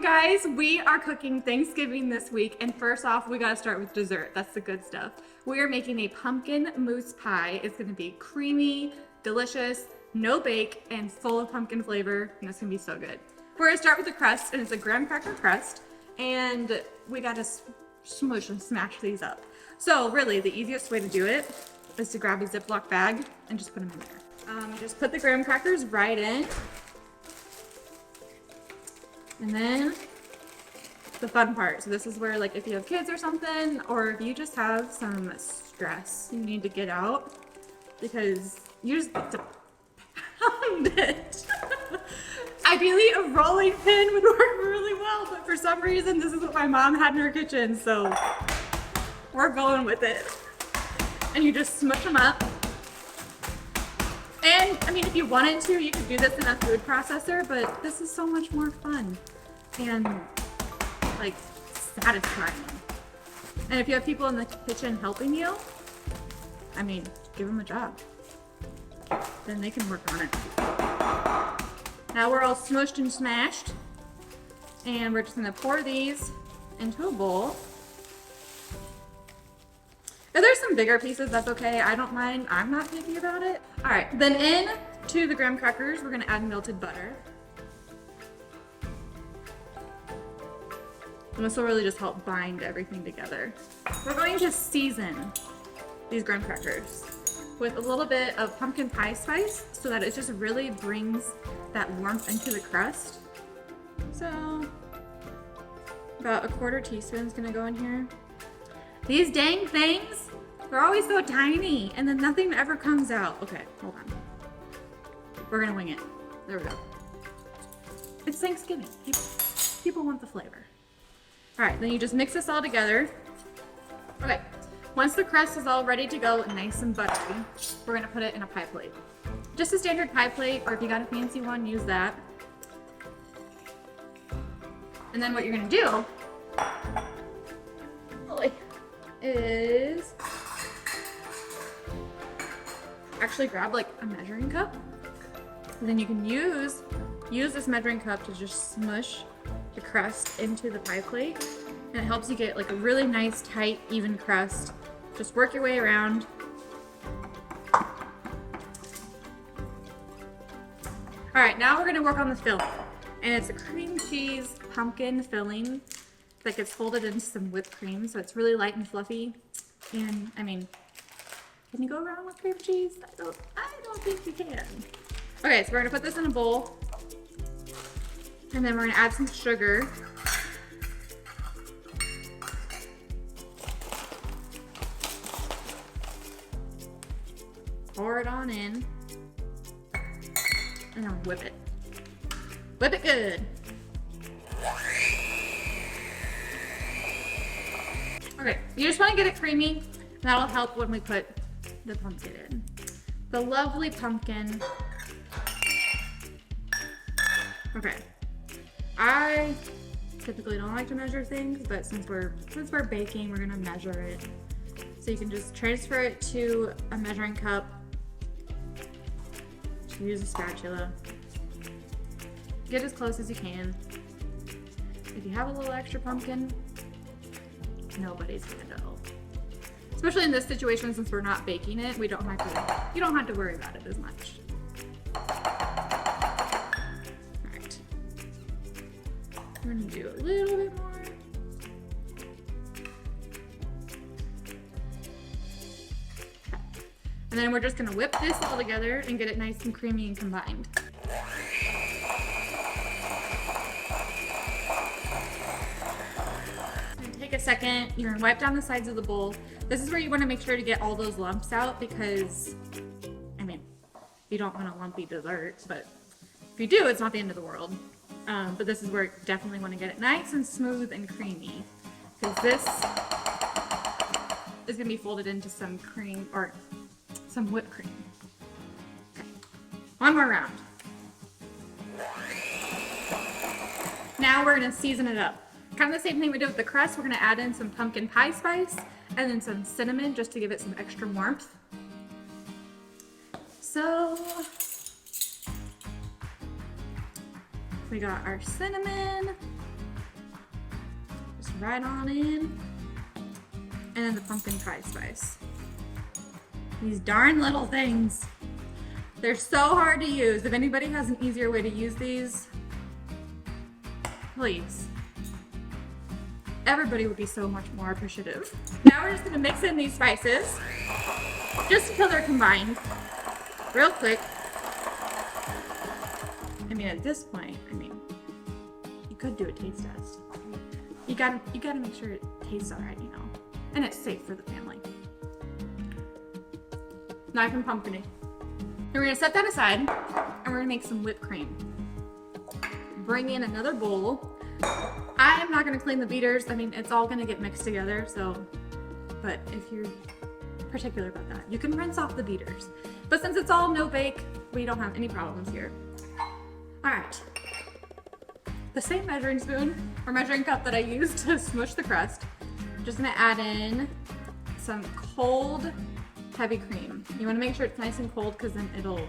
guys, we are cooking Thanksgiving this week, and first off, we gotta start with dessert. That's the good stuff. We are making a pumpkin mousse pie. It's gonna be creamy, delicious, no bake, and full of pumpkin flavor, and it's gonna be so good. We're gonna start with the crust, and it's a graham cracker crust, and we gotta smush and smash these up. So really, the easiest way to do it is to grab a Ziploc bag and just put them in there. Just put the graham crackers right in. And then the fun part. So this is where, like, if you have kids or something, or if you just have some stress you need to get out, because you just get to pound it. Ideally, a rolling pin would work really well, but for some reason, this is what my mom had in her kitchen, so we're going with it. And you just smush them up. And, I mean, if you wanted to, you could do this in a food processor, but this is so much more fun and, like, satisfying. And if you have people in the kitchen helping you, I mean, give them a job. Then they can work on it. Now we're all smushed and smashed, and we're just gonna pour these into a bowl. If there's some bigger pieces, that's okay. I don't mind. I'm not picky about it. All right, then in to the graham crackers, we're gonna add melted butter. And this will really just help bind everything together. We're going to season these graham crackers with a little bit of pumpkin pie spice so that it just really brings that warmth into the crust. So about a 1/4 teaspoon is gonna go in here. These dang things, they're always so tiny and then nothing ever comes out. Okay, hold on. We're gonna wing it. There we go. It's Thanksgiving. People want the flavor. All right, then you just mix this all together. Okay, once the crust is all ready to go, nice and buttery, we're gonna put it in a pie plate. Just a standard pie plate, or if you got a fancy one, use that. And then what you're gonna do is actually grab like a measuring cup, and then you can use this measuring cup to just smush the crust into the pie plate, and it helps you get like a really nice, tight, even crust. Just work your way around. All right, now we're gonna work on the filling, and it's a cream cheese pumpkin filling that gets folded into some whipped cream, so it's really light and fluffy. And I mean, can you go wrong with cream cheese? I don't think you can. Okay, so we're gonna put this in a bowl, and then we're gonna add some sugar. Pour it on in, and then whip it. Whip it good. Okay, you just want to get it creamy. That'll help when we put the pumpkin in. The lovely pumpkin. Okay, I typically don't like to measure things, but since we're baking, we're gonna measure it. So you can just transfer it to a measuring cup. Just use a spatula. Get as close as you can. If you have a little extra pumpkin, nobody's gonna know. Especially in this situation, since we're not baking it, you don't have to worry about it as much. All right. I'm gonna do a little bit more. And then we're just gonna whip this all together and get it nice and creamy and combined. Take a second, you're gonna wipe down the sides of the bowl. This is where you wanna make sure to get all those lumps out, because, I mean, you don't want a lumpy dessert, but if you do, it's not the end of the world. But this is where you definitely wanna get it nice and smooth and creamy, because this is gonna be folded into some cream, or some whipped cream. Okay, one more round. Now we're gonna season it up. Kind of the same thing we did with the crust. We're gonna add in some pumpkin pie spice and then some cinnamon just to give it some extra warmth. So we got our cinnamon, right on in. And then the pumpkin pie spice. These darn little things. They're so hard to use. If anybody has an easier way to use these, please. Everybody would be so much more appreciative. Now we're just gonna mix in these spices, just until they're combined, real quick. I mean, at this point, you could do a taste test. You gotta make sure it tastes alright, you know, and it's safe for the family. Knife and pumpkin. And we're gonna set that aside, and we're gonna make some whipped cream. Bring in another bowl. I am not gonna clean the beaters. I mean, it's all gonna get mixed together, so, but if you're particular about that, you can rinse off the beaters. But since it's all no bake, we don't have any problems here. All right. The same measuring spoon or measuring cup that I used to smush the crust, I'm just gonna add in some cold, heavy cream. You wanna make sure it's nice and cold because then it'll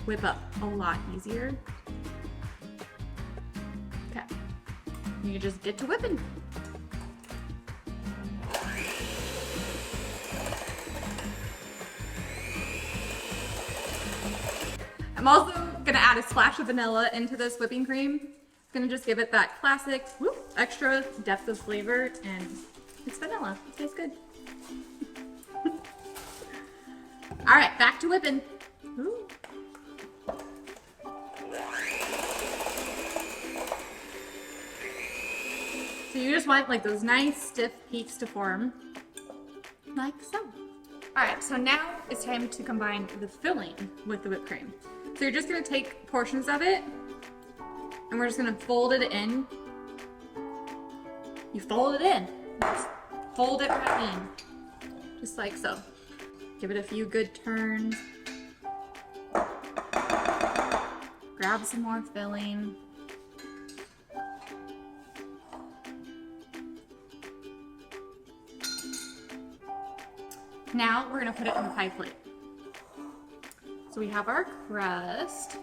whip up a lot easier. Okay, you just get to whipping. I'm also gonna add a splash of vanilla into this whipping cream. It's gonna just give it that classic extra depth of flavor, and it's vanilla. It tastes good. All right, back to whipping. Ooh. So you just want like those nice stiff peaks to form, like so. All right, so now it's time to combine the filling with the whipped cream. So you're just gonna take portions of it, and we're just gonna fold it in. You fold it in. Just fold it right in, just like so. Give it a few good turns. Grab some more filling. Now we're gonna put it in the pie plate. So we have our crust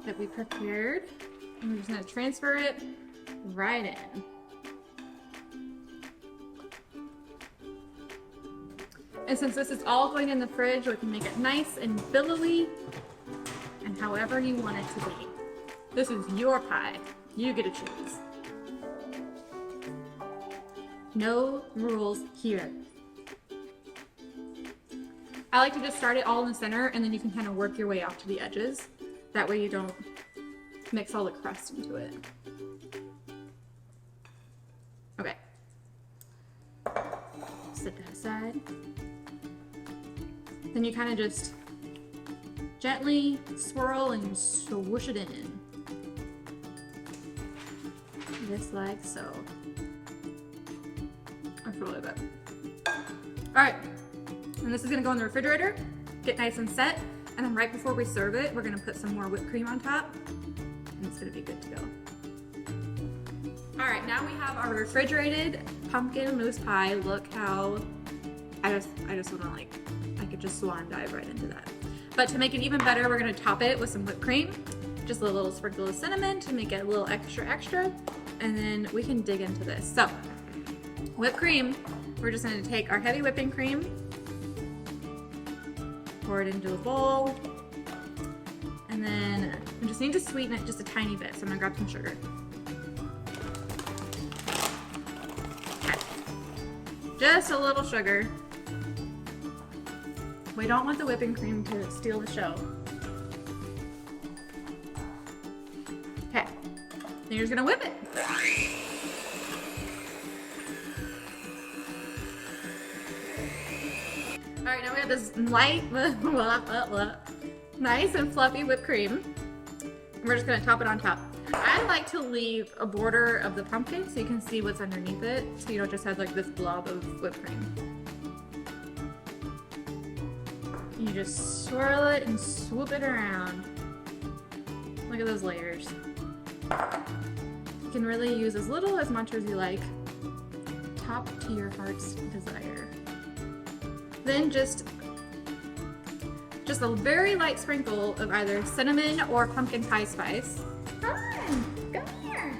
that we prepared, and we're just gonna transfer it right in. And since this is all going in the fridge, we can make it nice and billowy and however you want it to be. This is your pie. You get to choose. No rules here. I like to just start it all in the center, and then you can kind of work your way out to the edges. That way you don't mix all the crust into it. Okay. Set that aside. Then you kind of just gently swirl and swoosh it in. Just like so. That's really good. Alright. And this is gonna go in the refrigerator, get nice and set, and then right before we serve it, we're gonna put some more whipped cream on top, and it's gonna be good to go. All right, now we have our refrigerated pumpkin mousse pie. Look how, I just wanna I could just swan dive right into that. But to make it even better, we're gonna top it with some whipped cream, just a little sprinkle of cinnamon to make it a little extra, and then we can dig into this. So, whipped cream, we're just gonna take our heavy whipping cream, pour it into a bowl, and then we just need to sweeten it just a tiny bit. So I'm gonna grab some sugar. Okay. Just a little sugar. We don't want the whipping cream to steal the show. Okay, then you're just gonna whip it. All right, now we have this light, nice and fluffy whipped cream. And we're just gonna top it on top. I like to leave a border of the pumpkin so you can see what's underneath it, so you don't just have like this blob of whipped cream. You just swirl it and swoop it around. Look at those layers. You can really use as little as much as you like. Top to your heart's desire. Then just a very light sprinkle of either cinnamon or pumpkin pie spice. Come on, come here.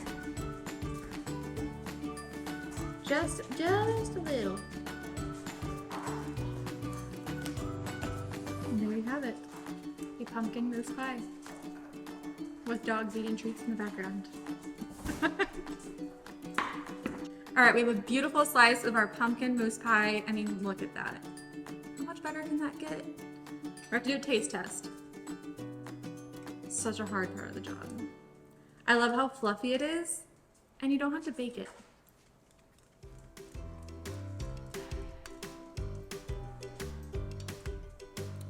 Just a little. And there you have it. A pumpkin mousse pie. With dogs eating treats in the background. Alright, we have a beautiful slice of our pumpkin mousse pie. I mean, look at that. How much better can that get? We have to do a taste test. It's such a hard part of the job. I love how fluffy it is, and you don't have to bake it.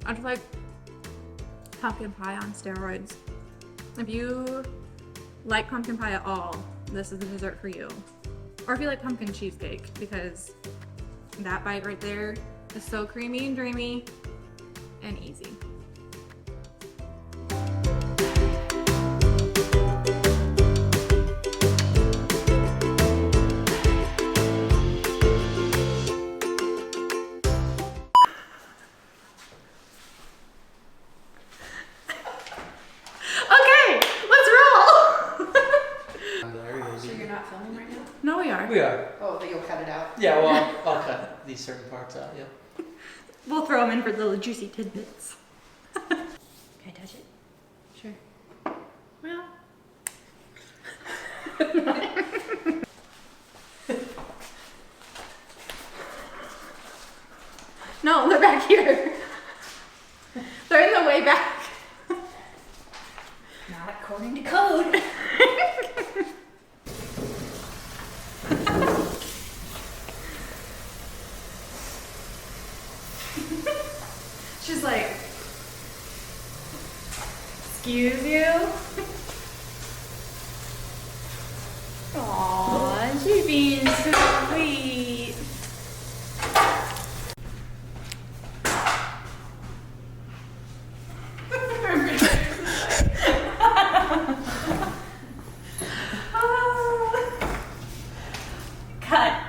I just like pumpkin pie on steroids. If you like pumpkin pie at all, this is the dessert for you. Or if you like pumpkin cheesecake, because that bite right there is so creamy and dreamy and easy. No, we are. We are. Oh, but you'll cut it out? Yeah, well, I'll cut these certain parts out, yeah. We'll throw them in for little juicy tidbits. Can I touch it? Sure. Well. No, they're back here. They're in the way back. Not according to code. She's like, excuse you? Aww, she's being so sweet. Cut.